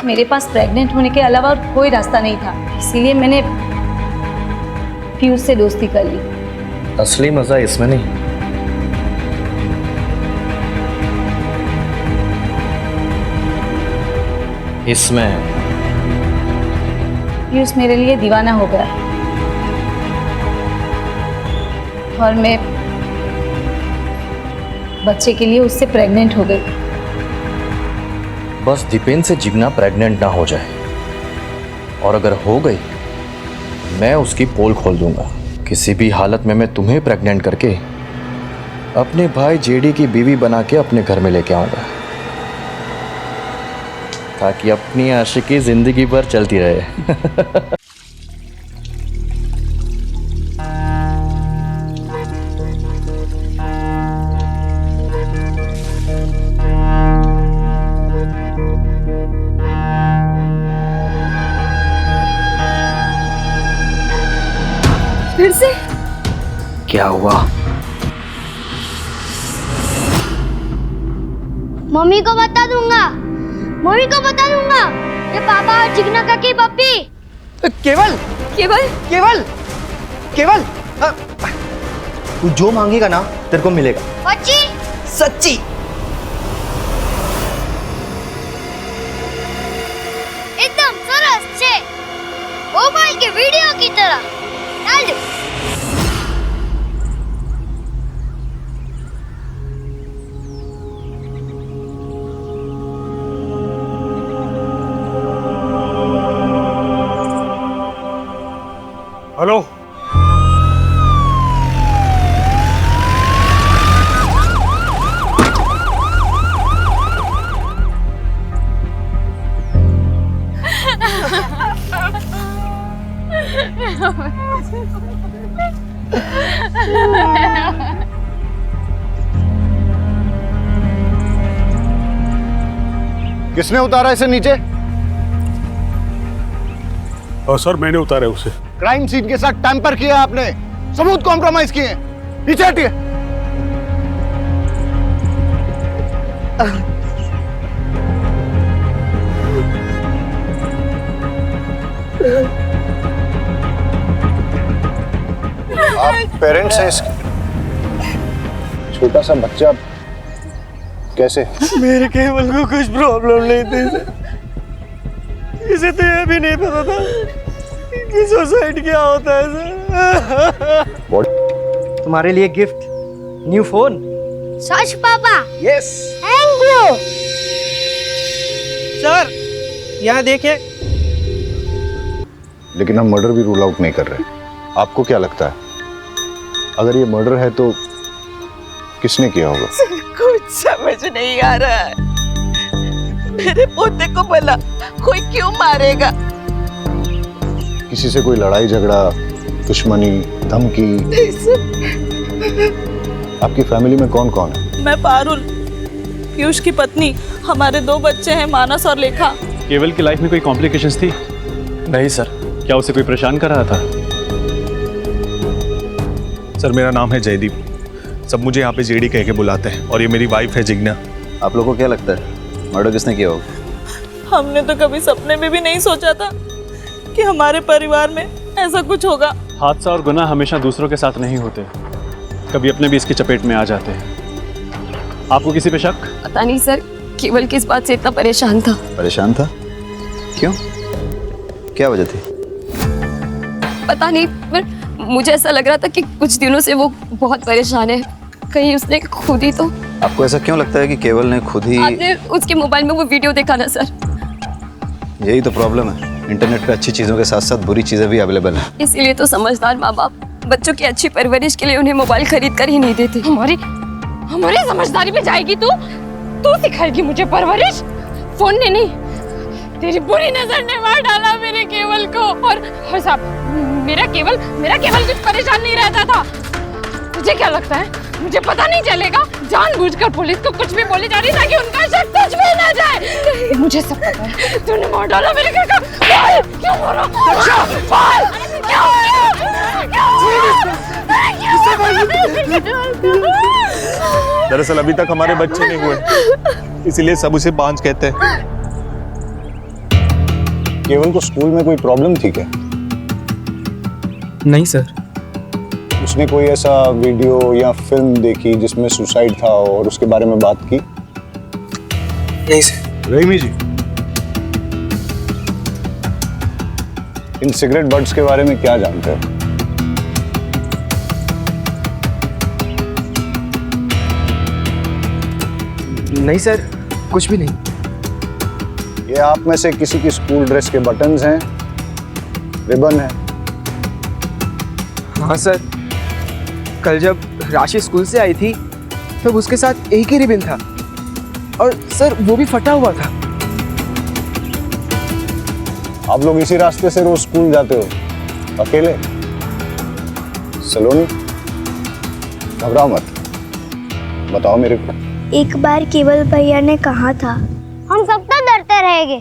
मेरे पास प्रेग्नेंट होने के अलावा और कोई रास्ता नहीं था, इसीलिए मैंने पीयूष से दोस्ती कर ली। असली मजा इसमें नहीं, इसमें पीयूष मेरे लिए दीवाना हो गया और मैं बच्चे के लिए उससे प्रेग्नेंट हो गई। बस दीपेन से जिगना प्रेग्नेंट ना हो जाए, और अगर हो गई मैं उसकी पोल खोल दूंगा। किसी भी हालत में मैं तुम्हें प्रेग्नेंट करके अपने भाई जेडी की बीवी बना के अपने घर में लेके आऊंगा, ताकि अपनी आशिकी जिंदगी भर चलती रहे। फिर से क्या हुआ? मम्मी को बता दूंगा, मम्मी को बता दूंगा ये पापा और चिकना का की पप्पी। केवल केवल केवल केवल तू जो मांगेगा ना तेरे को मिलेगा। सच्ची? सच्ची। एकदम सरस छे, मोबाइल के वीडियो की तरह। डाल दो। हेलो, किसने उतारा इसे नीचे? सर मैंने उतारा उसे। क्राइम सीन के साथ टैंपर किया आपने, सबूत कॉम्प्रोमाइज किए। नीचे हटिए। आप पेरेंट्स हैं इसके? छोटा सा बच्चा कैसे? मेरे केवल को कुछ प्रॉब्लम नहीं थी, इसे तो ये भी नहीं पता था कि सुसाइड क्या होता है सर। तुम्हारे लिए गिफ्ट, न्यू फोन। सच पापा? Yes thank you. सर यहाँ देखिए। लेकिन हम मर्डर भी रूल आउट नहीं कर रहे। आपको क्या लगता है, अगर ये मर्डर है तो किसने किया होगा? कुछ समझ नहीं आ रहा है। मेरे पोते को भला कोई क्यों मारेगा? किसी से कोई लड़ाई झगड़ा, दुश्मनी, धमकी? आपकी फैमिली में कौन कौन है? मैं पारुल, पीयूष की पत्नी, हमारे 2 बच्चे हैं, मानस और लेखा। केवल की लाइफ में कोई कॉम्प्लिकेशंस थी? नहीं सर। क्या उसे कोई परेशान कर रहा था? सर मेरा नाम है जयदीप, सब मुझे यहाँ पे जेडी कह के बुलाते हैं, और ये मेरी वाइफ है जिग्ना। आप लोगों को क्या लगता है मर्डर किसने किया होगा? हमने तो कभी सपने में भी नहीं सोचा था कि हमारे परिवार में ऐसा कुछ होगा। हादसा और गुनाह हमेशा दूसरों के साथ नहीं होते, कभी अपने भी इसकी चपेट में आ जाते हैं। आपको किसी पे शक? पता नहीं सर, केवल किस बात से इतना परेशान था। परेशान था? क्यों, क्या वजह थी? पता नहीं, पर मुझे ऐसा लग रहा था कि कुछ दिनों से वो बहुत परेशान है। कहीं उसने खुद ही तो। आपको ऐसा क्यों लगता है कि केवल ने खुद ही? आपने उसके मोबाइल में वो वीडियो देखा ना सर? यही तो प्रॉब्लम है, इंटरनेट पे अच्छी चीजों के साथ साथ बुरी चीजें भी अवेलेबल है। इसीलिए तो समझदार माँ बाप बच्चों की अच्छी परवरिश के लिए उन्हें मोबाइल खरीद कर ही नहीं देते। हमारी समझदारी पे जाएगी तू? तू सिखाएगी मुझे परवरिश? फोन ने नहीं, तेरी बुरी नजर ने मार डाला मेरे केवल को। और साहब, मेरा केवल कुछ परेशान नहीं रहता था। तुझे क्या लगता है मुझे पता नहीं चलेगा? जानबूझकर पुलिस को कुछ भी बोली जा रही ताकि उनका शक तुझ पे ना जाए। मुझे सब पता है, तूने मार डाला मेरे घर का। बोल क्यों मारा? बोल क्यों? दरअसल अभी तक हमारे बच्चे नहीं हुए, इसीलिए सब उसे बांझ कहते हैं। केवल को स्कूल में कोई प्रॉब्लम थी क्या? नहीं सर। उसने कोई ऐसा वीडियो या फिल्म देखी जिसमें सुसाइड था और उसके बारे में बात की? नहीं सर। रहीमी जी, इन सिगरेट बड्स के बारे में क्या जानते हो? नहीं सर, कुछ भी नहीं। ये आप में से किसी की स्कूल ड्रेस के बटन्स हैं, रिबन है? हाँ सर, कल जब राशि स्कूल से आई थी तब उसके साथ एक ही रिबन था और सर वो भी फटा हुआ था। आप लोग इसी रास्ते से रोज स्कूल जाते हो अकेले? सलोनी, घबराओ मत, बताओ मेरे को। एक बार केवल भैया ने कहा था हम सब तो डरते रहेंगे,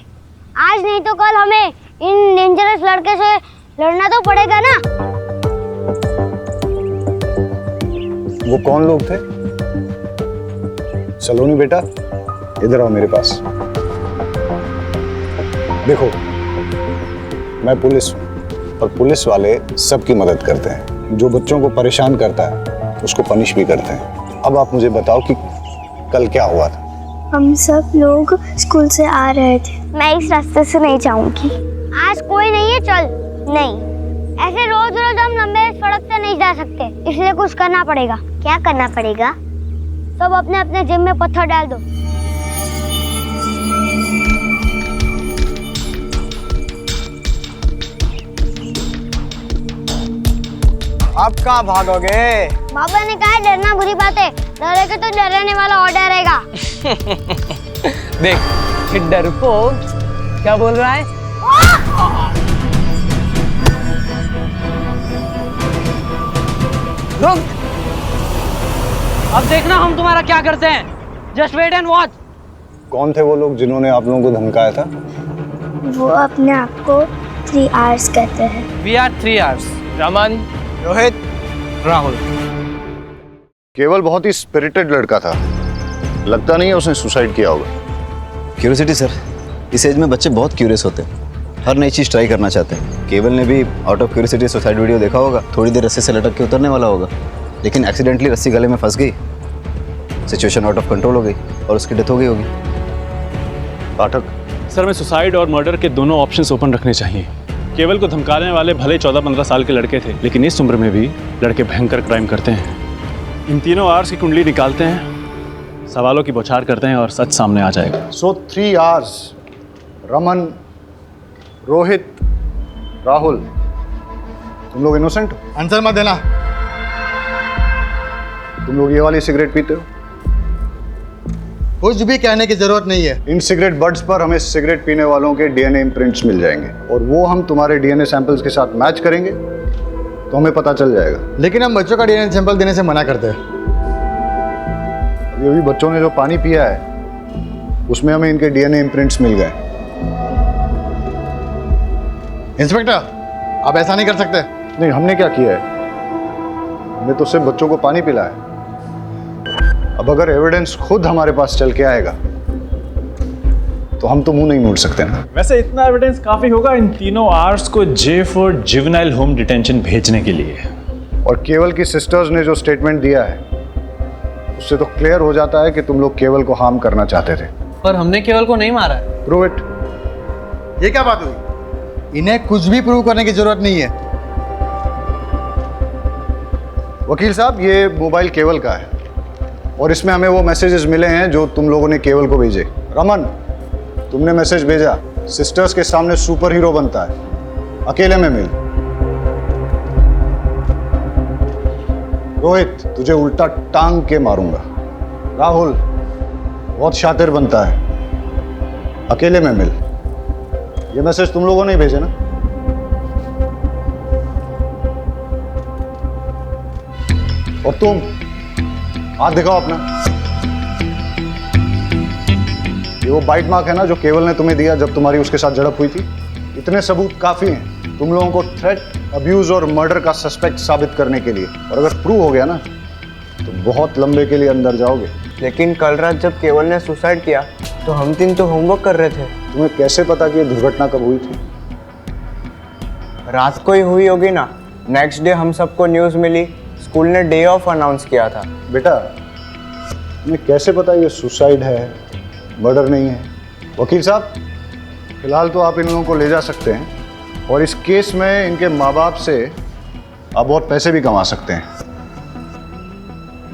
आज नहीं तो कल हमें इन डेंजरस लड़के से लड़ना तो पड़ेगा ना। वो कौन लोग थे? सलोनी बेटा, इधर आओ मेरे पास। देखो, मैं पुलिस हूँ और पुलिस वाले सबकी मदद करते हैं। जो बच्चों को परेशान करता है उसको पनिश भी करते हैं। अब आप मुझे बताओ कि कल क्या हुआ था? हम सब लोग स्कूल से आ रहे थे। मैं इस रास्ते से नहीं जाऊंगी। आज कोई नहीं है, चल। नहीं, ऐसे रोज रोज हम लंबे सड़क से नहीं जा सकते, इसलिए कुछ करना पड़ेगा। क्या करना पड़ेगा? सब अपने अपने जेब में पत्थर डाल दो। आप कहाँ भागोगे? बाबा ने कहा है डरना बुरी बात है, डरेगा तो डराने वाला और डरेगा। देख, ये डरपोक क्या बोल रहा है? रुक, अब देखना हम तुम्हारा क्या करते हैं। Just wait and watch. कौन थे वो लोग जिन्होंने आप लोगों को धमकाया था? वो अपने आप को 3 आवर्स कहते हैं। We are 3 hours. Raman, Rohit, Rahul. केवल बहुत ही स्पिरिटेड लड़का था, लगता नहीं है उसने सुसाइड किया होगा। क्यूरियोसिटी सर, इस एज में बच्चे बहुत क्यूरियस होते हैं, हर नई चीज़ ट्राई करना चाहते हैं। केवल ने भी out of curiosity suicide video देखा होगा, थोड़ी देर रस्सी से लटक के उतरने वाला होगा, लेकिन एक्सीडेंटली रस्सी गले में फंस गई, सिचुएशन आउट ऑफ कंट्रोल हो गई और उसकी डेथ हो गई होगी। पाठक सर, मैं सुसाइड और मर्डर के दोनों ऑप्शंस ओपन रखने चाहिए। केवल को धमकाने वाले भले 14-15 साल के लड़के थे, लेकिन इस उम्र में भी लड़के भयंकर क्राइम करते हैं। इन तीनों आवर्स की कुंडली निकालते हैं, सवालों की बौछार करते हैं और सच सामने आ जाएगा। सो 3 आवर्स। रमन, रोहित, राहुल, तुम लोग इनोसेंट हो? आंसर मत देना। तुम लोग ये वाली सिगरेट पीते हो? कुछ भी कहने की जरूरत नहीं है। इन सिगरेट बड्स पर हमें सिगरेट पीने वालों के डीएनए इम्प्रिंट्स मिल जाएंगे और वो हम तुम्हारे डीएनए सैंपल्स के साथ मैच करेंगे तो हमें पता चल जाएगा। लेकिन हम बच्चों का डीएनए सैंपल देने से मना करते हैं। अभी बच्चों ने जो पानी पिया है उसमें हमें इनके डीएनए इम्प्रिंट्स मिल गए। इंस्पेक्टर, आप ऐसा नहीं कर सकते। नहीं, हमने क्या किया है, हमने तो सिर्फ बच्चों को पानी पिलाया है। अब अगर एविडेंस खुद हमारे पास चल के आएगा तो हम तो मुंह नहीं मोड़ सकते ना। वैसे इतना एविडेंस काफी होगा इन तीनों आवर्स को J for juvenile home detention भेजने के लिए। और केवल की सिस्टर्स ने जो स्टेटमेंट दिया है उससे तो क्लियर हो जाता है कि तुम लोग केवल को हार्म करना चाहते थे। पर हमने केवल को नहीं मारा है। Prove it. ये क्या बात हुई? इन्हें कुछ भी प्रूव करने की जरूरत नहीं है। वकील साहब, ये मोबाइल केवल का है और इसमें हमें वो मैसेजेस मिले हैं जो तुम लोगों ने केवल को भेजे। रमन, तुमने मैसेज भेजा सिस्टर्स के सामने सुपर हीरो बनता है, अकेले में मिल। रोहित, तुझे उल्टा टांग के मारूंगा। राहुल, बहुत शातिर बनता है, अकेले में मिल। ये मैसेज तुम लोगों ने भेजे ना? और तुम हाथ दिखाओ अपना। ये वो बाइट मार्क है ना जो केवल ने तुम्हें दिया जब तुम्हारी उसके साथ झड़प हुई थी। इतने सबूत काफी हैं तुम लोगों को थ्रेट, अब्यूज और मर्डर का सस्पेक्ट साबित करने के लिए। और अगर प्रूव हो गया ना तो बहुत लंबे के लिए अंदर जाओगे। लेकिन कल रात जब केवल ने सुसाइड किया तो हम 3 तो होमवर्क कर रहे थे। तुम्हें कैसे पता कि ये दुर्घटना कब हुई थी? रात को ही हुई होगी ना। नेक्स्ट डे हम सबको न्यूज़ मिली, स्कूल ने डे ऑफ अनाउंस किया था। बेटा तुम्हें कैसे पता ये सुसाइड है, मर्डर नहीं है? वकील साहब, फिलहाल तो आप इन लोगों को ले जा सकते हैं और इस केस में इनके माँ बाप से आप बहुत पैसे भी कमा सकते हैं।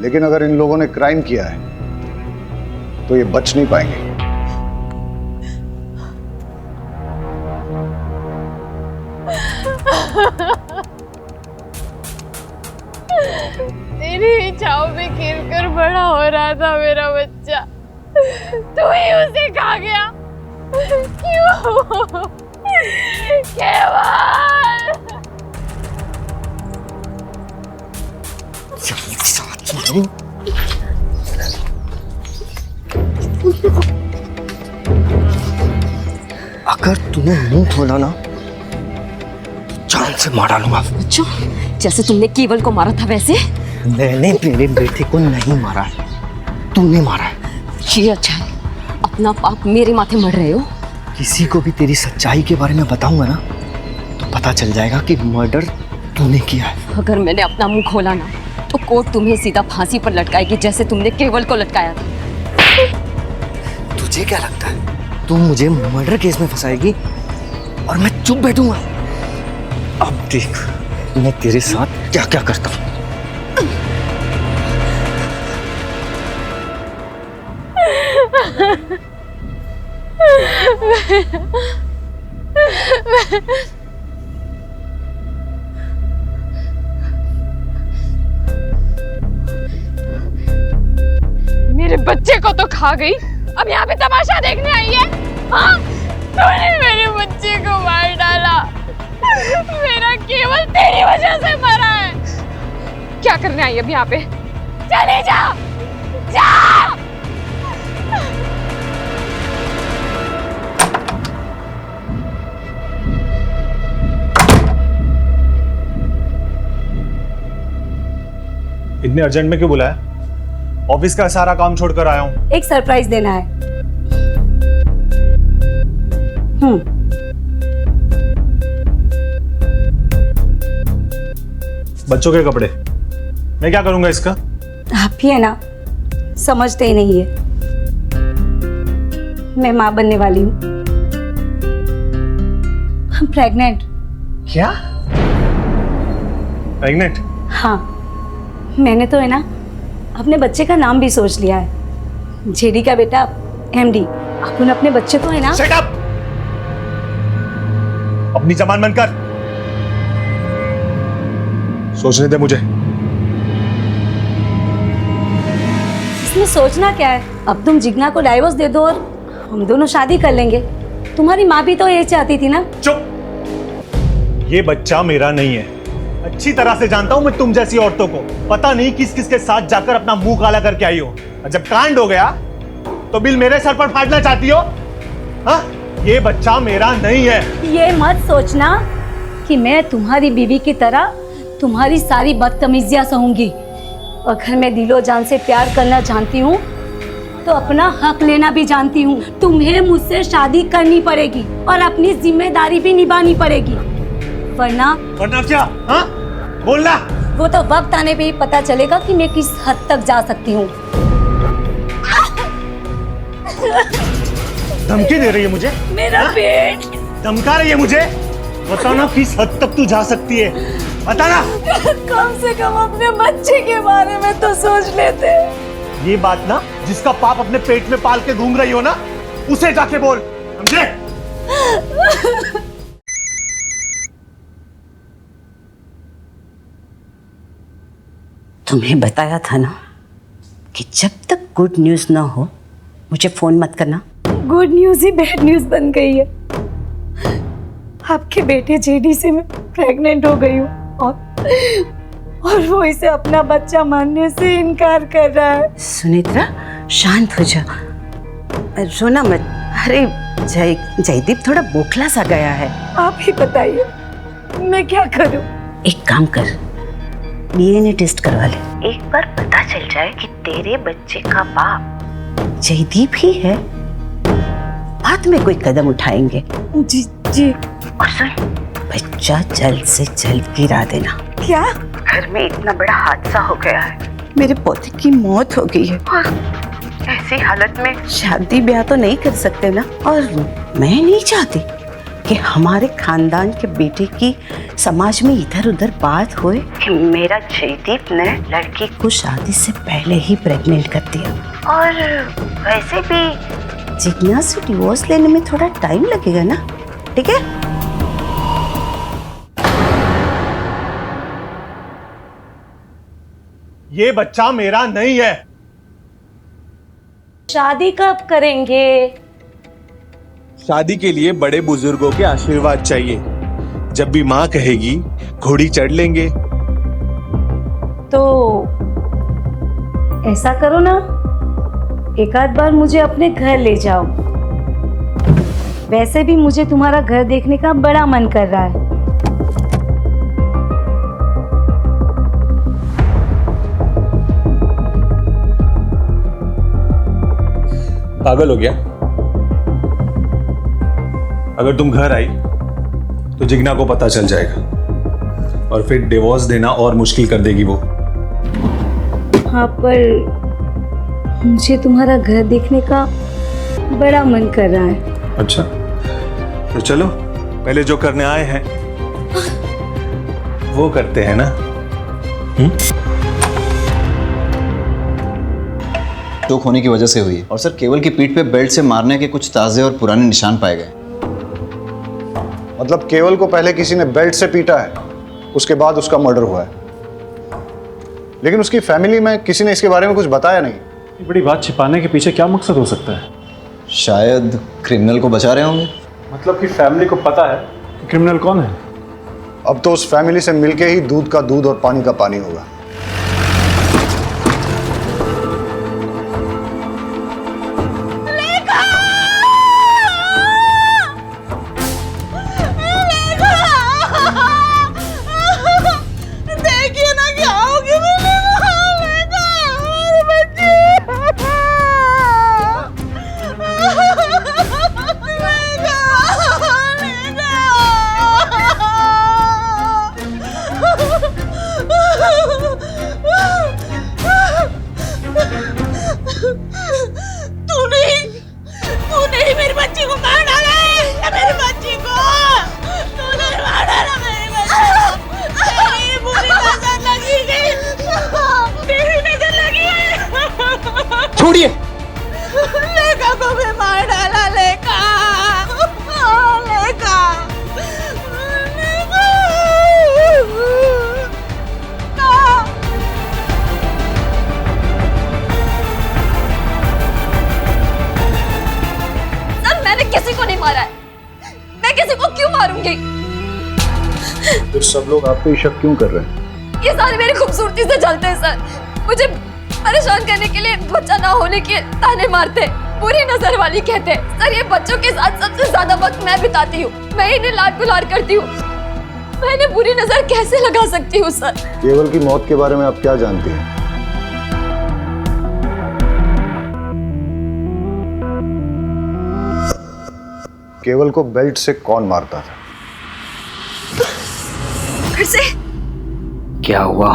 लेकिन अगर इन लोगों ने क्राइम किया है तो ये बच नहीं पाएंगे। तेरी इच्छाओं में खेलकर बड़ा हो रहा था मेरा बच्चा, तू ही उसे खा गया। क्यों? केवल अगर तूने मुंह खोला ना जान से मार डालूंगा। अच्छा, जैसे तुमने केवल को मारा था वैसे? मैंने मेरे बेटे को नहीं मारा है, तूने मारा है। ये अच्छा है, अपना पाप मेरे माथे मढ़ रहे हो। किसी को भी तेरी सच्चाई के बारे में बताऊंगा ना तो पता चल जाएगा कि मर्डर तूने किया है। अगर मैंने अपना मुंह खोला ना तो कोर्ट तुम्हें सीधा फांसी पर लटकाएगी, जैसे तुमने केवल को लटकाया था। तुझे क्या लगता है तू मुझे मर्डर केस में फंसाएगी और मैं चुप बैठूंगा? अब देख मैं तेरे साथ क्या क्या करता हूं। मेरे बच्चे को तो खा गई, अब यहाँ पे तमाशा देखने आई है? हाँ, तूने मेरे बच्चे को मार डाला। मेरा केवल तेरी वजह से मरा है। क्या करने आई अब यहाँ पे? चले जा, जा। इतने अर्जेंट में क्यों बुलाया? ऑफिस का सारा काम छोड़कर आया हूँ। एक सरप्राइज देना है। बच्चों के कपड़े मैं क्या करूंगा इसका? आप ही है ना, समझते ही नहीं है। मैं माँ बनने वाली हूँ। हम प्रेग्नेंट। क्या? प्रेग्नेंट? हाँ, मैंने तो है ना अपने बच्चे का नाम भी सोच लिया है। जेडी का बेटा एमडी। अपन अपने बच्चे को है ना। Shut up! अपनी जबान बंद कर। सोचने दे मुझे। इसमें सोचना क्या है? अब तुम जिग्ना को डाइवोर्स दे दो और हम दोनों शादी कर लेंगे। तुम्हारी माँ भी तो ये चाहती थी ना। चुप! ये बच्चा मेरा नहीं है। अच्छी तरह से जानता हूं मैं तुम जैसी औरतों को। पता नहीं किस किस के साथ जाकर अपना मुंह काला करके आई हो। और जब कांड हो गया तो बिल मेरे सर पर फाड़ना चाहती हो? हाँ? ये बच्चा मेरा नहीं है। ये मत सोचना कि मैं तुम्हारी बीवी की तरह तुम्हारी सारी बदतमीजियां सहूंगी। अगर मैं दिलो जान से प्यार करना जानती हूँ तो अपना हक लेना भी जानती हूँ। तुम्हें मुझसे शादी करनी पड़ेगी और अपनी जिम्मेदारी भी निभानी पड़ेगी, वरना क्या? हाँ? बोलना। वो तो वक्त आने पे ही पता चलेगा कि मैं किस हद तक जा सकती हूँ। धमकी दे रही है मुझे? मेरा पेट। धमका रही है मुझे? बताओ ना किस हद तक तू जा सकती है, बताना। कम से कम अपने बच्चे के बारे में तो सोच लेते। ये बात ना जिसका पाप अपने पेट में पाल के घूम रही हो ना, उसे जाके बोल, समझे? तुम्हें बताया था ना कि जब तक गुड न्यूज़ ना हो मुझे फ़ोन मत करना। गुड न्यूज़ ही बैड न्यूज़ बन गई है। आपके बेटे जेडी से मैं प्रेग्नेंट हो गई हूँ और वो इसे अपना बच्चा मानने से इनकार कर रहा है। सुनेत्रा, शांत हो जा, रोना मत। अरे जयदीप थोड़ा बोखला सा गया है। आप ही बताइए मैं क्या करूँ? एक काम कर, डीएनए टेस्ट करवा ले। एक बार पता चल जाए कि तेरे बच्चे का बाप जयदीप ही है, बाद में कोई कदम उठाएंगे। जी। और सुन, बच्चा जल्द से जल्द गिरा देना। क्या? घर में इतना बड़ा हादसा हो गया है, मेरे पोते की मौत हो गई है और ऐसी हालत में शादी ब्याह तो नहीं कर सकते ना। और मैं नहीं चाहती कि हमारे खानदान के बेटे की समाज में इधर उधर बात होए कि मेरा जयदीप ने लड़की को शादी से पहले ही प्रेग्नेंट कर दिया। और वैसे भी जिज्ञासा से डिवोर्स लेने में थोड़ा टाइम लगेगा ना, ठीक है? ये बच्चा मेरा नहीं है। शादी कब करेंगे? शादी के लिए बड़े बुजुर्गों के आशीर्वाद चाहिए। जब भी माँ कहेगी घोड़ी चढ़ लेंगे। तो ऐसा करो ना, एक आध बार मुझे अपने घर ले जाओ। वैसे भी मुझे तुम्हारा घर देखने का बड़ा मन कर रहा है। पागल हो गया? अगर तुम घर आई तो जिग्ना को पता चल जाएगा और फिर डिवोर्स देना और मुश्किल कर देगी वो। हाँ, पर मुझे तुम्हारा घर देखने का बड़ा मन कर रहा है। अच्छा, तो चलो पहले जो करने आए हैं वो करते हैं ना। चोक होने की वजह से हुई और सर केवल की पीठ पे बेल्ट से मारने के कुछ ताजे और पुराने निशान पाए गए। मतलब केवल को पहले किसी ने बेल्ट से पीटा है, उसके बाद उसका मर्डर हुआ है, लेकिन उसकी फैमिली में किसी ने इसके बारे में कुछ बताया नहीं। ये बड़ी बात छिपाने के पीछे क्या मकसद हो सकता है? शायद क्रिमिनल को बचा रहे होंगे। मतलब कि फैमिली को पता है कि क्रिमिनल कौन है? अब तो उस फैमिली से मिलके ही दूध का दूध और पानी का पानी होगा। तूने ही मेरी बच्ची को मार डाला है। मेरी बच्ची को तूने मार डाला। मेरी बच्ची तेरी बुरी नजर लगी गई। तेरी नजर लगी है। छोड़िए। लेका को भी मार डाला। लेका किसी को नहीं मारा है। मैं किसी को क्यों मारूंगी? फिर सब लोग आप पे शक क्यों कर रहे हैं? ये सारे मेरी खूबसूरती से जलते हैं सर। मुझे परेशान करने के लिए बच्चा ना होने के ताने मारते, बुरी नजर वाली कहते। सर ये बच्चों के साथ सबसे ज्यादा वक्त मैं बिताती हूँ। मैं इन्हें लाड दुलार करती हूँ। मैं इन्हें बुरी नजर कैसे लगा सकती हूँ सर? केवल की मौत के बारे में आप क्या जानती हैं? केवल को बेल्ट से कौन मारता था? फिर से क्या हुआ?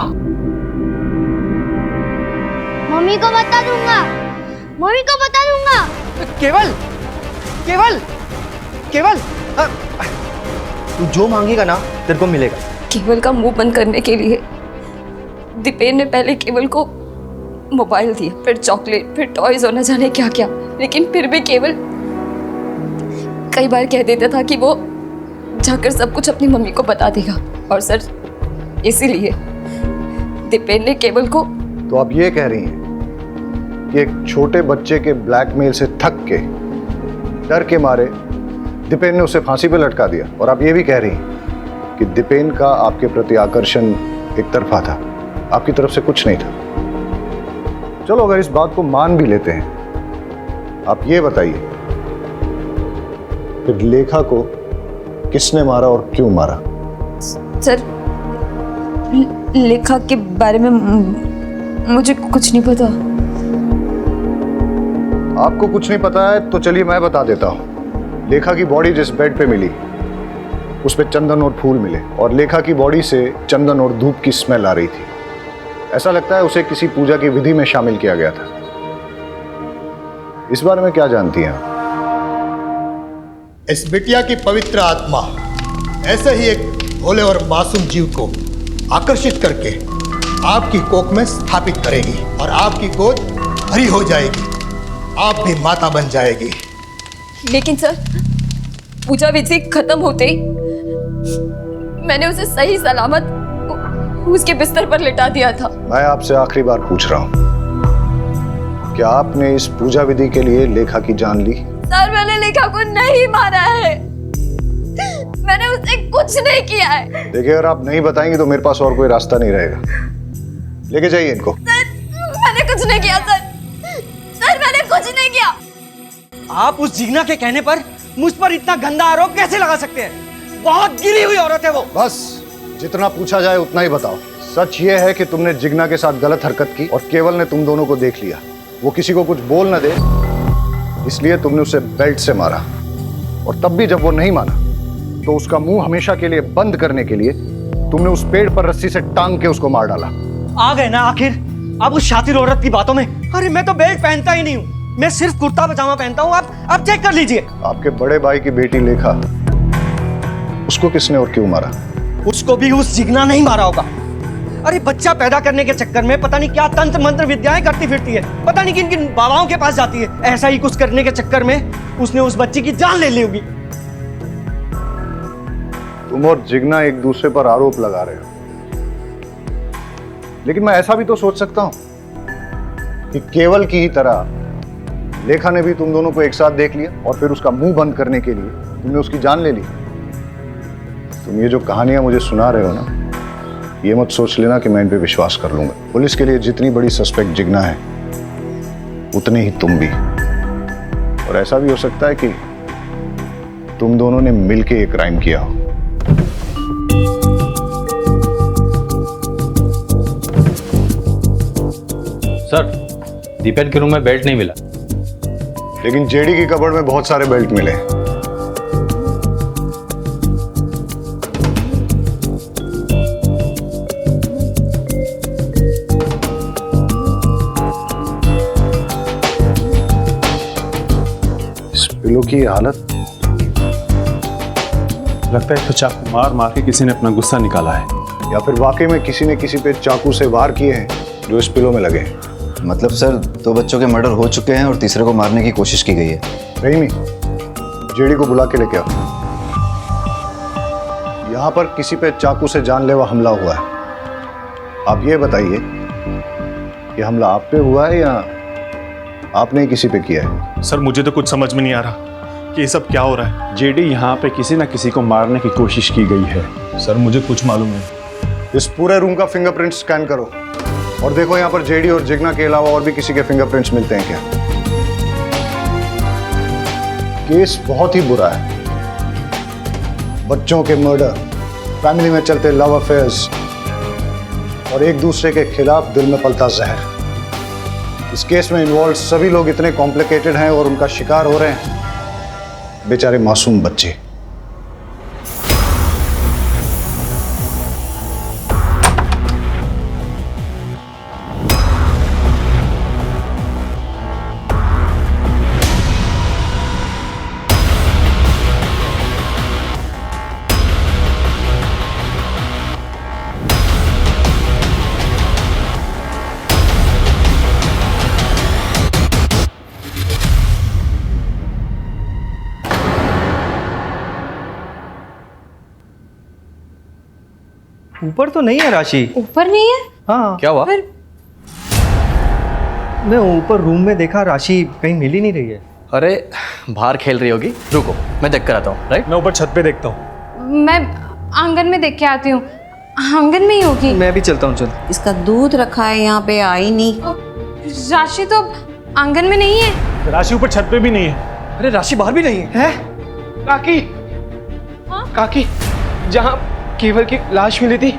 मम्मी को बता दूंगा। मम्मी को बता दूंगा। केवल केवल केवल तू जो मांगेगा ना तेरे को मिलेगा। केवल का मुंह बंद करने के लिए दीपेन ने पहले केवल को मोबाइल दिया, फिर चॉकलेट, फिर टॉयज और न जाने क्या क्या। लेकिन फिर भी केवल कई बार कह देता था कि वो जाकर सब कुछ अपनी मम्मी को बता देगा। और सर इसीलिए दीपेन ने केवल को। तो आप ये कह रही हैं कि एक छोटे बच्चे के ब्लैकमेल से थक के, डर के मारे दीपेन ने उसे फांसी पे लटका दिया, और आप ये भी कह रही हैं कि दीपेन का आपके प्रति आकर्षण एक तरफा था, आपकी तरफ से कुछ नहीं था। चलो अगर इस बात को मान भी लेते हैं, आप ये बताइए फिर लेखा को किसने मारा और क्यों मारा? सर लेखा के बारे में मुझे कुछ नहीं पता। आपको कुछ नहीं पता है तो चलिए मैं बता देता हूं। लेखा की बॉडी जिस बेड पे मिली उस पर चंदन और फूल मिले और लेखा की बॉडी से चंदन और धूप की स्मेल आ रही थी। ऐसा लगता है उसे किसी पूजा की विधि में शामिल किया गया था। इस बारे में क्या जानती हैं आप? इस बिटिया की पवित्र आत्मा ऐसे ही एक भोले और मासूम जीव को आकर्षित करके आपकी कोख में स्थापित करेगी और आपकी गोद भरी हो जाएगी, आप भी माता बन जाएगी। लेकिन सर, पूजा विधि खत्म होते ही मैंने उसे सही सलामत उसके बिस्तर पर लिटा दिया था। मैं आपसे आखिरी बार पूछ रहा हूं, क्या आपने इस पूजा विधि के लिए लेखा की जान ली? सर, मैंने लेखा को नहीं मारा है, मैंने उससे कुछ नहीं किया है। देखिए, अगर आप नहीं बताएंगे तो मेरे पास और कोई रास्ता नहीं रहेगा। लेके जाइए इनको। सर, मैंने कुछ नहीं किया सर, मैंने कुछ नहीं किया। आप उस जिग्ना के कहने पर मुझ पर इतना गंदा आरोप कैसे लगा सकते हैं? बहुत गिरी हुई औरत है वो। बस जितना पूछा जाए उतना ही बताओ। सच ये है कि तुमने जिग्ना के साथ गलत हरकत की और केवल ने तुम दोनों को देख लिया। वो किसी को कुछ बोल न दे, इसलिए तुमने उसे बेल्ट से मारा। और तब भी जब वो नहीं माना तो उसका मुंह हमेशा के लिए बंद करने के लिए तुमने उस पेड़ पर रस्सी से टांग के उसको मार डाला। आ गए ना आखिर अब उस शातिर औरत की बातों में। अरे मैं तो बेल्ट पहनता ही नहीं हूँ, मैं सिर्फ कुर्ता पजामा पहनता हूँ। आप चेक कर लीजिए। आपके बड़े भाई की बेटी लेखा, उसको किसने और क्यों मारा? उसको भी उस जिग्ना नहीं मारा होगा। अरे बच्चा पैदा करने के चक्कर में पता नहीं क्या तंत्र मंत्र विद्याएं करती फिरती है, पता नहीं किन किन बाबाओं के पास जाती है। ऐसा ही कुछ करने के चक्कर में उसने उस बच्ची की जान ले ली होगी। तुम और जिग्ना एक दूसरे पर आरोप लगा रहे हो, लेकिन मैं ऐसा भी तो सोच सकता हूं कि केवल की ही तरह लेखा ने भी तुम दोनों को एक साथ देख लिया और फिर उसका मुंह बंद करने के लिए तुमने उसकी जान ले ली। तुम ये जो कहानियां मुझे सुना रहे हो ना, ये मत सोच लेना कि मैं इन पे विश्वास कर लूंगा। पुलिस के लिए जितनी बड़ी सस्पेक्ट जिग्ना है, उतने ही तुम भी। और ऐसा भी हो सकता है कि तुम दोनों ने मिलके एक क्राइम किया हो। सर, दीपेन के रूम में बेल्ट नहीं मिला, लेकिन जेडी की कबर्ड में बहुत सारे बेल्ट मिले। इस पिलो की हालत, लगता है तो चाकू मार मार के किसी ने अपना गुस्सा निकाला है, या फिर वाकई में किसी ने किसी पे चाकू से वार किए हैं जो इस पिलो में लगे हैं। मतलब सर, 2 बच्चों के मर्डर हो चुके हैं और तीसरे को मारने की कोशिश की गई है। रहीमी, जेडी को बुला के लेके आओ। यहाँ पर किसी पे चाकू से जानलेवा हमला हुआ है। आप ये बताइए कि हमला आप पे हुआ है या आपने किसी पे किया है? सर, मुझे तो कुछ समझ में नहीं आ रहा कि ये सब क्या हो रहा है। जेडी यहाँ पे किसी ना किसी को मारने की कोशिश की गई है। सर, मुझे कुछ मालूम नहीं। इस पूरे रूम का फिंगरप्रिंट स्कैन करो और देखो यहाँ पर जेडी और जिग्ना के अलावा और भी किसी के फिंगरप्रिंट्स मिलते हैं क्या। केस बहुत ही बुरा है। बच्चों के मर्डर, फैमिली में चलते लव अफेयर्स और एक दूसरे के खिलाफ दिल में पलता जहर। इस केस में इन्वॉल्व सभी लोग इतने कॉम्प्लिकेटेड हैं और उनका शिकार हो रहे हैं बेचारे मासूम बच्चे। ऊपर तो नहीं है राशि। ऊपर नहीं है? हाँ। क्या हुआ? मैं ऊपर रूम में देखा, राशि कहीं मिल ही नहीं रही है। अरे बाहर खेल रही होगी, रुको मैं देख कर आता हूँ। राइट, मैं ऊपर छत पे देखता हूँ। मैं आंगन में देख के आती हूँ, आंगन में ही होगी। मैं भी चलता हूँ, चल। इसका दूध रखा है यहाँ पे, आई नहीं। राशि तो आंगन में नहीं है। राशि ऊपर छत पे भी नहीं है। अरे राशि बाहर भी नहीं है। काकी, काकी, जहाँ केवल की लाश मिली थी,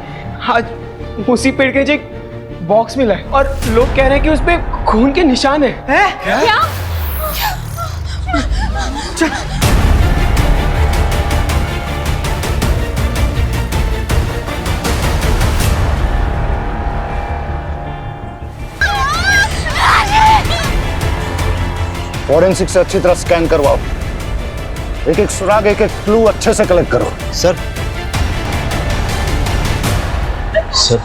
आज उसी पेड़ के एक बॉक्स मिला है और लोग कह रहे हैं कि उस पे खून के निशान है। क्या? फॉरेंसिक से अच्छी तरह स्कैन करवाओ, एक एक सुराग, एक एक क्लू अच्छे से कलेक्ट करो। सर सर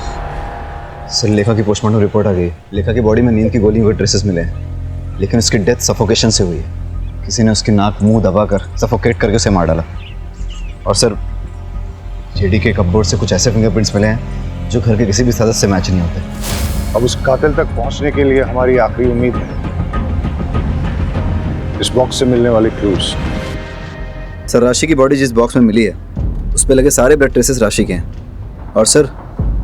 सर लेखा की पोस्टमार्टम रिपोर्ट आ गई। लेखा की बॉडी में नींद की गोलियों के ट्रेसेस मिले हैं, लेकिन उसकी डेथ सफोकेशन से हुई है। किसी ने उसकी नाक मुंह दबाकर सफोकेट करके उसे मार डाला। और सर जेडी के कपबोर्ड से कुछ ऐसे फिंगरप्रिंट्स मिले हैं जो घर के किसी भी सदस्य से मैच नहीं होते। अब उस कातिल तक पहुंचने के लिए हमारी आखिरी उम्मीद है इस बॉक्स से मिलने वाले क्लूज। सर राशि की बॉडी जिस बॉक्स में मिली है उस पर लगे सारे ब्लड ट्रेसेस राशि के हैं। और सर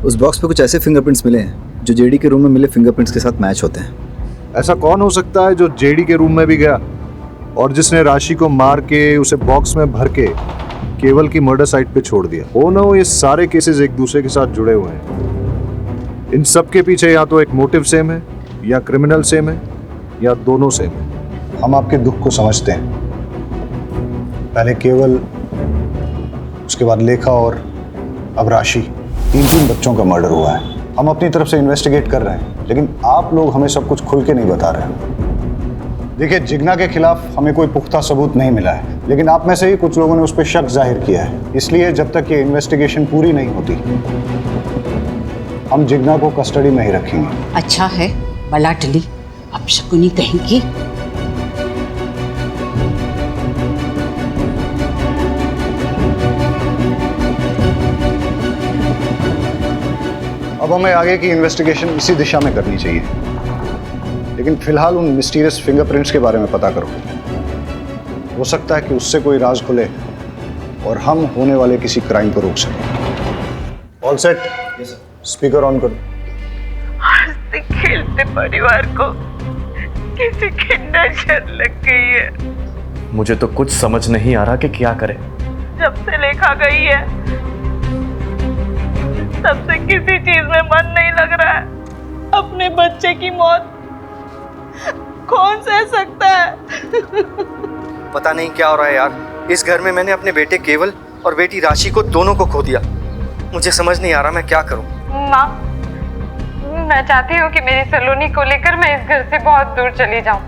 उस बॉक्स पे कुछ ऐसे फिंगरप्रिंट्स मिले हैं जो जेडी के रूम में मिले फिंगरप्रिंट्स के साथ मैच होते हैं। ऐसा कौन हो सकता है जो जेडी के रूम में भी गया और जिसने राशि को मार के उसे बॉक्स में भर के केवल की मर्डर साइट पे छोड़ दिया? हो ना हो ये सारे केसेस एक दूसरे के साथ जुड़े हुए हैं। इन सब के पीछे या तो एक मोटिव सेम है, या क्रिमिनल सेम है, या दोनों सेम है। हम आपके दुख को समझते हैं। पहले केवल, उसके बाद लेखा और अब राशि, तीन बच्चों का मर्डर हुआ है। हम अपनी तरफ से इन्वेस्टिगेट कर रहे हैं, लेकिन आप लोग हमें सब कुछ खुल के नहीं बता रहे हैं। देखिए, जिग्ना के खिलाफ हमें कोई पुख्ता सबूत नहीं मिला है, लेकिन आप में से ही कुछ लोगों ने उस पर शक जाहिर किया है। इसलिए जब तक ये इन्वेस्टिगेशन पूरी नहीं होती हम जिग्ना को कस्टडी में ही रखेंगे। अच्छा है, बला टली, अब शकुनी कहेंगी। अब हमें आगे की इन्वेस्टिगेशन इसी दिशा में करनी चाहिए, लेकिन फिलहाल उन मिस्टीरियस फिंगरप्रिंट्स के बारे में पता करो। हो सकता है कि उससे कोई राज खुले और हम होने वाले किसी क्राइम को रोक सकें। All set? स्पीकर ऑन करो। हंसते खेलते परिवार को किसी की नजर लग गई है। मुझे तो कुछ समझ नहीं आ रहा कि क्या करें। जब से लेखा गई है तब से किसी चीज में मन नहीं लग रहा है। अपने बच्चे की मौत कौन सह सकता है? पता नहीं क्या हो रहा है यार। इस घर में मैंने अपने बेटे केवल और बेटी राशि को दोनों को खो दिया। मुझे समझ नहीं आ रहा मैं क्या करूं। माँ, मैं चाहती हूँ कि मेरी सलोनी को लेकर मैं इस घर से बहुत दूर चली जाऊं,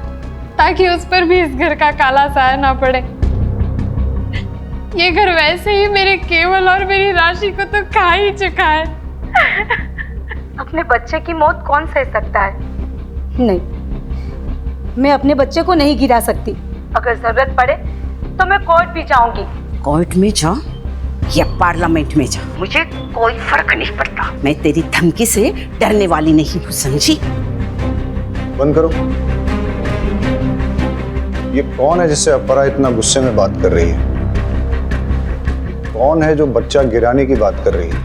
ताकि उस पर भी इस घर का काला साया ना पड़े। ये घर वैसे ही मेरे केवल और मेरी राशि को तो खा ही चुका है। अपने बच्चे की मौत कौन सह सकता है? नहीं, मैं अपने बच्चे को नहीं गिरा सकती। अगर जरूरत पड़े तो मैं कोर्ट भी जाऊंगी। कोर्ट में जा या पार्लियामेंट में जा, मुझे कोई फर्क नहीं पड़ता। मैं तेरी धमकी से डरने वाली नहीं हूँ, समझी? बंद करो। ये कौन है जिससे अपरा इतना गुस्से में बात कर रही है? कौन है जो बच्चा गिराने की बात कर रही है?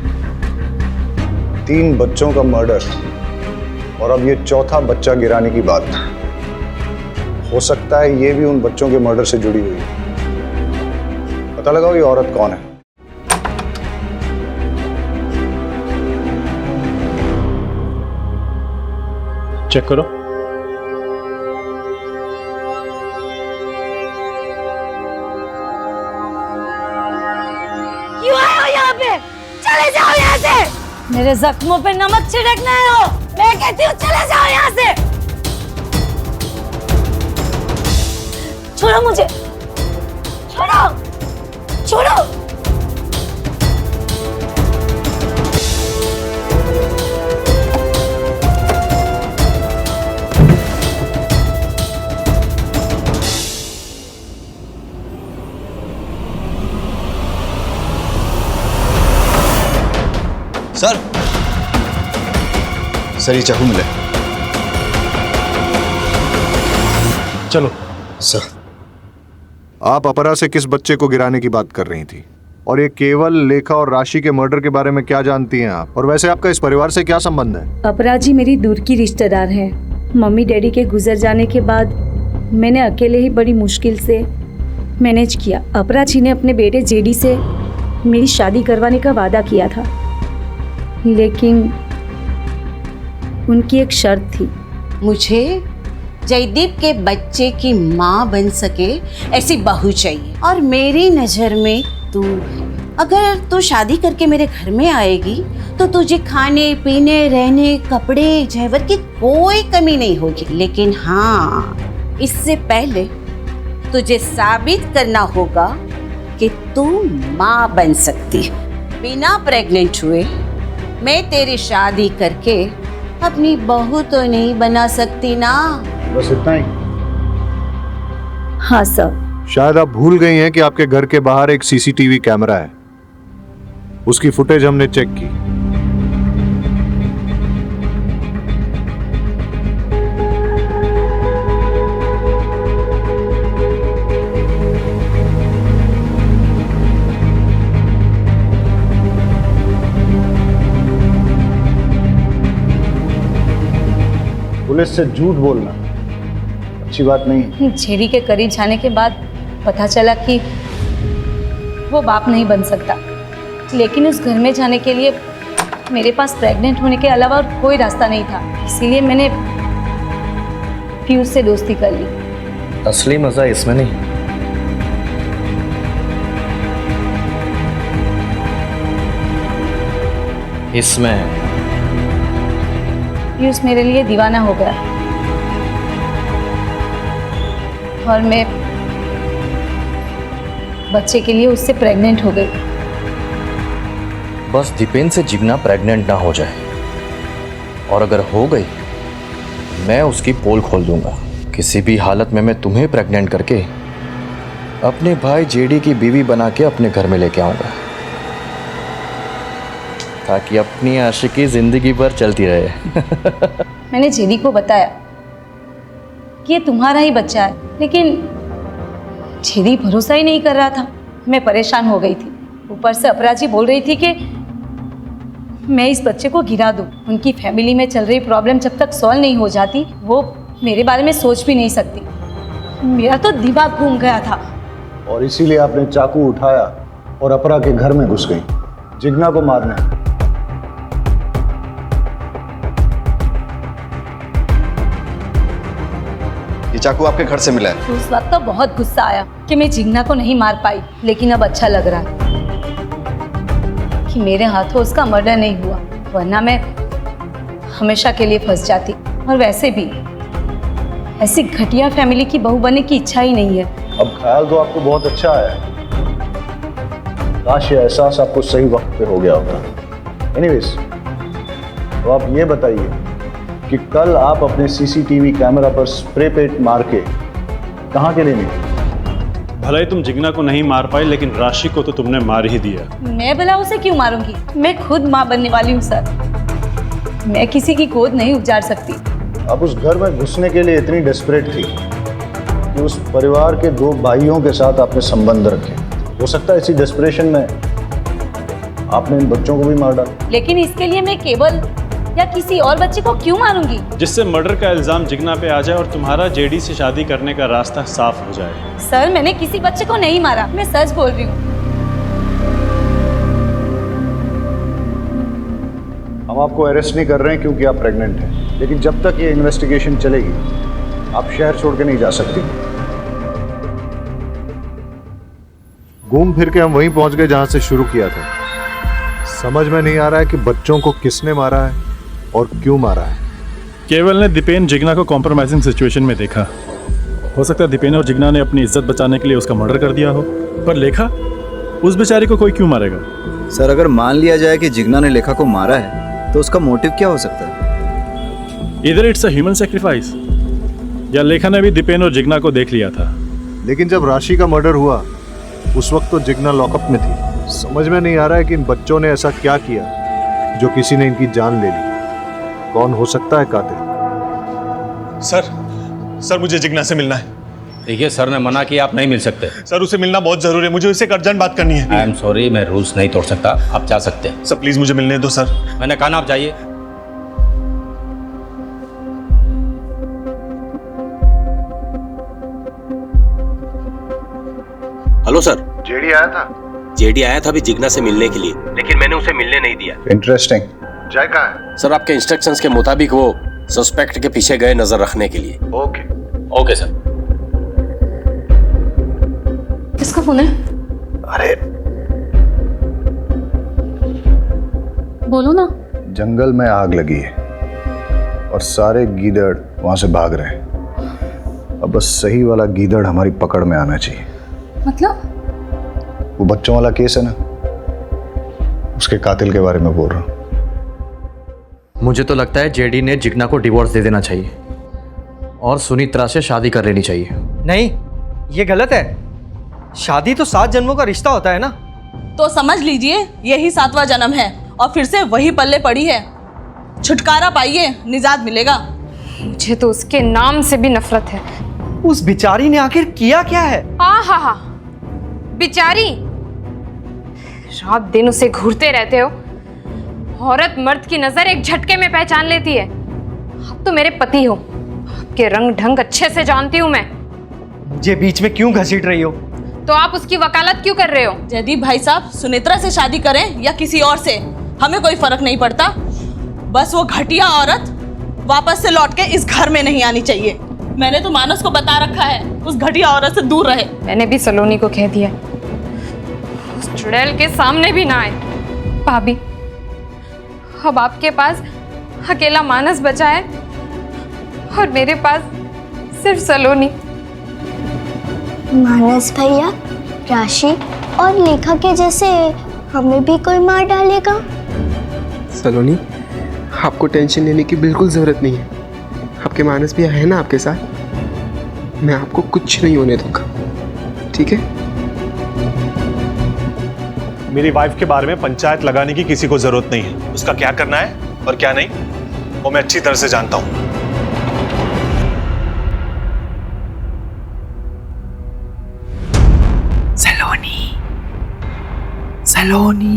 3 बच्चों का मर्डर और अब ये चौथा बच्चा गिराने की बात। हो सकता है ये भी उन बच्चों के मर्डर से जुड़ी हुई है। पता लगाओ ये औरत कौन है। चेक करो। क्यों आए हो यहाँ पे? चले जाओ यहाँ से। मेरे जख्मों पे नमक छिड़कना है हो। मैं कहती हूँ चले जाओ यहाँ से। छोड़ो मुझे, छोड़ो, छोड़ो। सर ये चाकू मिला। चलो। सर, आप अपरा से किस बच्चे को गिराने की बात कर रही थी? और ये केवल, लेखा और राशि के मर्डर के बारे में क्या जानती हैं आप? और वैसे आपका इस परिवार से क्या संबंध है? अपरा जी मेरी दूर की रिश्तेदार है। मम्मी डैडी के गुजर जाने के बाद मैंने अकेले ही बड़ी मुश्किल से मैनेज किया। अपरा जी ने अपने बेटे जेडी से मेरी शादी करवाने का वादा किया था, लेकिन उनकी एक शर्त थी। मुझे जयदीप के बच्चे की माँ बन सके ऐसी बहू चाहिए, और मेरी नज़र में तू, अगर तू शादी करके मेरे घर में आएगी तो तुझे खाने पीने, रहने, कपड़े, जेवर की कोई कमी नहीं होगी। लेकिन हाँ, इससे पहले तुझे साबित करना होगा कि तू माँ बन सकती है। बिना प्रेग्नेंट हुए मैं तेरी शादी करके अपनी बहू तो नहीं बना सकती ना। बस इतना ही? हाँ सर। शायद आप भूल गई हैं कि आपके घर के बाहर एक सीसीटीवी कैमरा है। उसकी फुटेज हमने चेक की। पुलिस से झूठ बोलना अच्छी बात नहीं है। झेड़ी के करीब जाने के बाद पता चला कि वो बाप नहीं बन सकता, लेकिन उस घर में जाने के लिए मेरे पास प्रेग्नेंट होने के अलावा और कोई रास्ता नहीं था। इसीलिए मैंने पीयूष से दोस्ती कर ली। असली मजा इसमें नहीं, इसमें है। पीयूष मेरे लिए दीवाना हो गया और मैं बच्चे के लिए उससे प्रेग्नेंट हो गई। बस दीपेन से जिग्ना प्रेग्नेंट ना हो जाए, और अगर हो गई मैं उसकी पोल खोल दूंगा। किसी भी हालत में मैं तुम्हें प्रेग्नेंट करके अपने भाई जेडी की बीवी बना के अपने घर में लेके आऊंगा, ताकि अपनी आशिकी जिंदगी भर चलती रहे। मैंने जेडी को बताया कि ये तुम्हारा ही बच्चा है, लेकिन जेडी भरोसा ही नहीं कर रहा था। मैं परेशान हो गई थी। ऊपर से अपराजी बोल रही थी कि मैं इस बच्चे को गिरा दूं। उनकी फैमिली में चल रही प्रॉब्लम जब तक सॉल्व नहीं हो जाती वो मेरे बारे में सोच भी नहीं सकती। मेरा तो दिमाग घूम गया था। और इसीलिए आपने चाकू उठाया और अपरा के घर में घुस गई जिग्ना को मारने। ये चाकू आपके घर से मिला है? उस वक्त तो बहुत गुस्सा आया कि मैं जिग्ना को नहीं मार पाई, लेकिन अब अच्छा लग रहा है कि मेरे हाथों उसका मर्डर नहीं हुआ, वरना मैं हमेशा के लिए फंस जाती। और वैसे भी ऐसी घटिया फैमिली की बहू बनने की इच्छा ही नहीं है। अब ख्याल तो आपको बहुत अच्छा आया, काश ये एहसास आपको सही वक्त पे हो गया होगा। एनीवेज, तो आप ये बताइए कि कल आप अपने सीसीटीवी कैमरा पर स्प्रे पेंट मार के कहाँ के लिए निकले? भले ही तुम जिग्ना को नहीं मार पाई, लेकिन राशि को तो तुमने मार ही दिया। मैं भला उसे क्यों मारूंगी? मैं खुद माँ बनने वाली हूँ सर। मैं किसी की गोद नहीं उजाड़ सकती। आप उस घर में घुसने के लिए इतनी डेस्परेट थी कि उस परिवार के 2 भाइयों के साथ आपने संबंध रखे। हो सकता है इसी डेस्परेशन में आपने इन बच्चों को भी मार डाला। लेकिन इसके लिए मैं केवल या किसी और बच्चे को क्यों मारूंगी? जिससे मर्डर का इल्जाम जिग्ना पे आ जाए और तुम्हारा जेडी से शादी करने का रास्ता साफ हो जाए। सर, मैंने किसी बच्चे को नहीं मारा, मैं सच बोल रही हूँ। हम आपको अरेस्ट नहीं कर रहे हैं क्योंकि आप प्रेग्नेंट हैं, लेकिन जब तक ये इन्वेस्टिगेशन चलेगी आप शहर छोड़ के नहीं जा सकती। घूम फिर के हम वहीं पहुंच गए जहां से शुरू किया था। समझ में नहीं आ रहा है कि बच्चों को किसने मारा है और क्यों मारा है। केवल ने दीपेन जिग्ना को कॉम्प्रोमाइजिंग सिचुएशन में देखा। हो सकता है दीपेन और जिग्ना ने अपनी इज्जत बचाने के लिए उसका मर्डर कर दिया हो, पर लेखा, उस बेचारी को कोई क्यों मारेगा? सर, अगर मान लिया जाए कि जिग्ना ने लेखा को मारा है तो उसका मोटिव क्या हो सकता है? इधर इट्स अ ह्यूमन सैक्रिफाइस, या लेखा ने भी दीपेन और जिग्ना को देख लिया था। लेकिन जब राशि का मर्डर हुआ उस वक्त तो जिग्ना लॉकअप में थी। समझ में नहीं आ रहा है कि इन बच्चों ने ऐसा क्या किया जो किसी ने इनकी जान ले ली। कौन हो सकता है कातिल? सर मुझे जिग्ना से मिलना है। देखिए सर ने मना किया, आप नहीं मिल सकते। सर उसे मिलना बहुत जरूरी है, मुझे उससे अर्जेंट बात करनी है। आई एम सॉरी, मैं रूल्स नहीं तोड़ सकता, आप जा सकते हैं। सर प्लीज मुझे मिलने दो सर। मैंने कहा ना आप जाइए। Hello sir. जेडी आया था? जेडी आया था अभी जिग्ना से मिलने के लिए, लेकिन मैंने उसे मिलने नहीं दिया। इंटरेस्टिंग। जय कहाँ है? सर आपके इंस्ट्रक्शंस के मुताबिक वो सस्पेक्ट के पीछे गए नजर रखने के लिए। Okay sir. किसका फोन है? अरे बोलो ना। जंगल में आग लगी है और सारे गीदड़ वहां से भाग रहे हैं। अब बस सही वाला गीदड़ हमारी पकड़ में आना चाहिए। मतलब? वो बच्चों वाला केस है ना, उसके कातिल के बारे में बोल रहा हूँ। मुझे तो लगता है जेडी ने जिग्ना को डिवोर्स दे देना चाहिए और सुनित्रा से शादी कर लेनी चाहिए। नहीं, ये गलत है। शादी तो 7 जन्मों का रिश्ता होता है ना। तो समझ लीजिए यही 7वां जन्म है और फिर से वही पल्ले पड़ी है। छुटकारा पाइए, निजात मिलेगा। मुझे तो उसके नाम से भी नफरत है। उस बिचारी ने आखिर किया क्या है? हाँ, बिचारी। रात दिन उसे घूरते रहते हो। औरत मर्द की नजर एक झटके में पहचान लेती है। आप तो मेरे पति हो, आपके रंग ढंग अच्छे से जानती हूँ मैं। मुझे बीच में क्यों घसीट रही हो? तो आप उसकी वकालत क्यों कर रहे हो? जयदीप भाई साहब, सुनेत्रा से शादी करें या किसी और से, हमें कोई फर्क नहीं पड़ता। बस वो घटिया औरत वापस से लौट के इस घर में नहीं आनी चाहिए। मैंने तो मानस को बता रखा है उस घटिया औरत से दूर रहे। मैंने भी सलोनी को कह दिया उस चुड़ैल के सामने भी ना आए। भाभी, अब आपके पास अकेला मानस बचा है और मेरे पास सिर्फ सलोनी। मानस भैया, राशि और लेखा के जैसे हमें भी कोई मार डालेगा? सलोनी, आपको टेंशन लेने की बिल्कुल जरूरत नहीं है। आपके मानस भैया है ना आपके साथ। मैं आपको कुछ नहीं होने दूंगा, ठीक है? मेरी वाइफ के बारे में पंचायत लगाने की किसी को जरूरत नहीं है। उसका क्या करना है और क्या नहीं वो मैं अच्छी तरह से जानता हूं। सलोनी,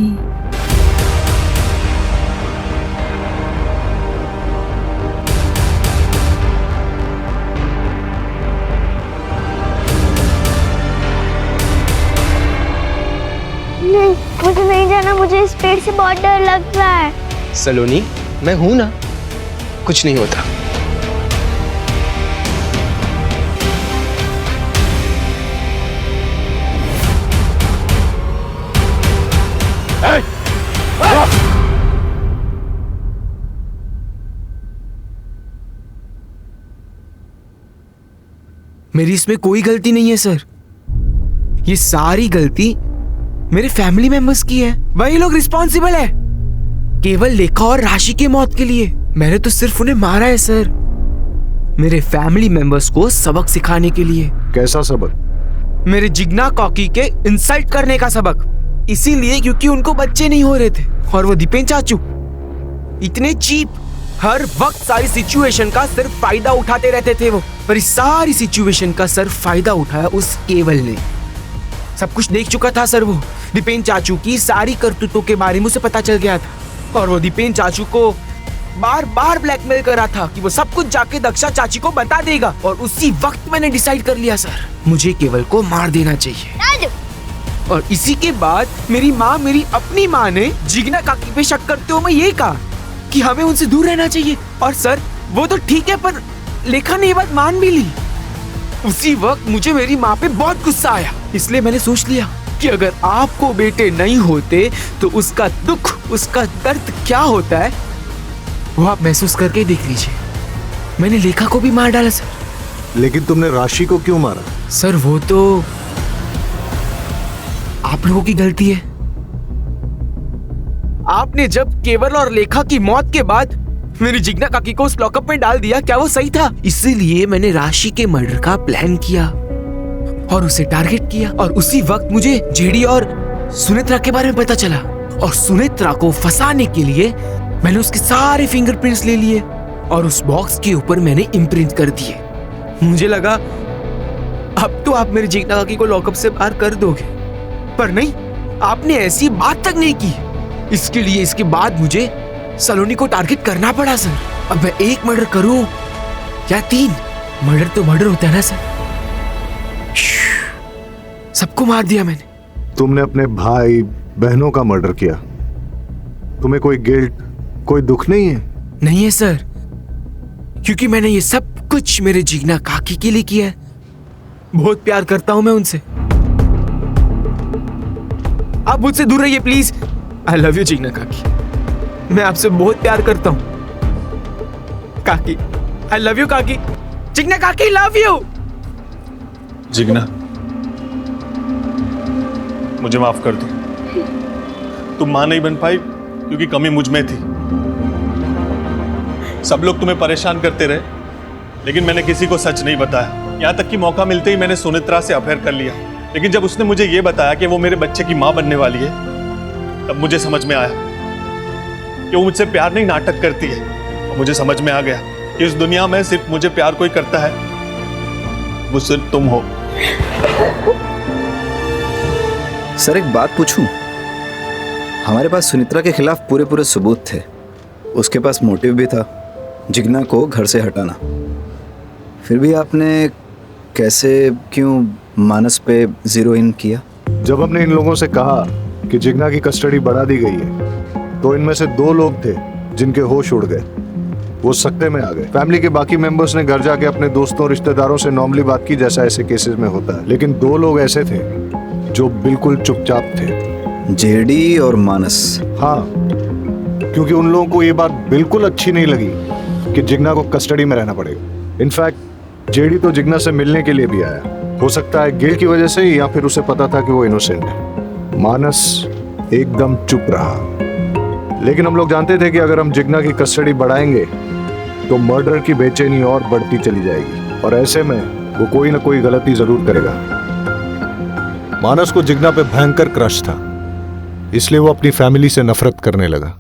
नहीं, मुझे नहीं जाना। मुझे इस पेड़ से बहुत डर लग रहा है। सलोनी, मैं हूं ना, कुछ नहीं होता। मेरी इसमें कोई गलती नहीं है सर। ये सारी गलती मेरे फैमिली मेंबर्स की है। वही लोग रिस्पॉन्सिबल है केवल लेखा और राशि की मौत के लिए। मैंने तो सिर्फ उन्हें मारा है सर, मेरे फैमिली मेंबर्स को सबक सिखाने के लिए। कैसा सबक? मेरे जिग्ना कॉकी के इंसल्ट करने का सबक। इसीलिए क्योंकि उनको बच्चे नहीं हो रहे थे और वो दीपेन चाचू इतने चीप, हर वक्त सारी सिचुएशन का सिर्फ फायदा उठाते रहते थे वो। पर इस सारी सिचुएशन का सिर्फ फायदा उठाया उस केवल ने। सब कुछ देख चुका था सर वो। दीपेन चाचू की सारी करतूतों के बारे में उसे पता चल गया था और वो दीपेन चाचू को बार बार ब्लैकमेल कर रहा था कि वो सब कुछ जाके दक्षा चाची को बता देगा। और उसी वक्त मैंने डिसाइड कर लिया सर, मुझे केवल को मार देना चाहिए। और इसी के बाद मेरी माँ, मेरी अपनी माँ ने जिग्ना काकी पे शक करते हुए ये कहा कि हमें उनसे दूर रहना चाहिए। और सर वो तो ठीक है, पर लेखा ने ये बात मान भी ली। उसी वक्त मुझे मेरी माँ पे बहुत गुस्सा आया, इसलिए मैंने सोच लिया कि अगर आपको बेटे नहीं होते तो उसका दुख, उसका दर्द क्या होता है वो आप महसूस करके देख लीजिए। मैंने लेखा को भी मार डाला सर। लेकिन तुमने राशि को क्यों मारा? सर वो तो आप लोगों की गलती है। आपने जब केवल और लेखा की मौत के बाद मेरी जिग्ना काकी को उस लॉकअप में डाल दिया, क्या वो सही था? इसीलिए मैंने राशि के मर्डर का प्लान किया और उसे टारगेट किया। और उसी वक्त मुझे जेडी और सुनेत्रा के बारे में पता चला और सुनेत्रा को फंसाने के लिए मैंने उसके सारे फिंगरप्रिंट्स ले लिए और उस बॉक्स के ऊपर मैंने इम्प्रिंट कर दिए। मुझे लगा अब तो आप मेरी जिग्ना काकी को लॉकअप से बाहर कर दोगे, पर नहीं, आपने ऐसी बात तक नहीं की। इसके लिए इसके बाद मुझे सलोनी को टारगेट करना पड़ा सर। अब मैं 1 मर्डर करूं या 3, मर्डर तो मर्डर होता है ना सर। सबको मार दिया मैंने। तुमने अपने भाई बहनों का मर्डर किया, तुम्हें कोई गिल्ट, कोई दुख नहीं है? नहीं है सर, क्योंकि मैंने ये सब कुछ मेरे जिग्ना काकी के लिए किया है। बहुत प्यार करता हूं मैं उनसे। आप मुझसे दूर रहिए please. I love you Jigna काकी, मैं आपसे बहुत प्यार करता हूं काकी। आई लव यू काकी। जिग्ना काकी लव यू। जिग्ना, मुझे माफ कर दो। तुम मां नहीं बन पाई क्योंकि कमी मुझ में थी। सब लोग तुम्हें परेशान करते रहे, लेकिन मैंने किसी को सच नहीं बताया। यहाँ तक कि मौका मिलते ही मैंने सुनित्रा से अफेयर कर लिया। लेकिन जब उसने मुझे ये बताया कि वो मेरे बच्चे की मां बनने वाली है, तब मुझे समझ में आया कि वो मुझसे प्यार नहीं नाटक करती है। और मुझे समझ में आ गया कि इस दुनिया में सिर्फ मुझे प्यार कोई करता है, वो सिर्फ तुम हो। सर एक बात पूछूं? हमारे पास सुनित्रा के खिलाफ पूरे सबूत थे। उसके पास मोटिव भी था, जिग्ना को घर से हटाना। फिर भी आपने कैसे क्यों मानस पे जीरो इन किया? जब हमने इन लोगों से कहा कि जिग्ना की कस्टडी बढ़ा दी गई है, तो इनमें से 2 लोग थे जिनके होश उड़ गए। वो सकते में आ गए। फैमिली के बाकी मेंबर्स ने घर जाके अपने दोस्तों रिश्तेदारों से नॉर्मली बात की, जैसा ऐसे केसेस में होता है। लेकिन 2 लोग ऐसे थे जो बिल्कुल चुपचाप थे, जेडी और मानस। हाँ, क्योंकि उन लोगों को ये बात बिल्कुल अच्छी नहीं लगी कि जिग्ना को कस्टडी में रहना पड़ेगा। इनफैक्ट जेडी तो जिग्ना से मिलने के लिए भी आया। हो सकता है गिल्ट की वजह से, या फिर उसे पता था कि वो इनोसेंट है। मानस एकदम चुप रहा। लेकिन हम लोग जानते थे कि अगर हम जिग्ना की कस्टडी बढ़ाएंगे तो मर्डर की बेचैनी और बढ़ती चली जाएगी, और ऐसे में वो कोई ना कोई गलती जरूर करेगा। मानस को जिग्ना पे भयंकर क्रश था, इसलिए वो अपनी फैमिली से नफरत करने लगा।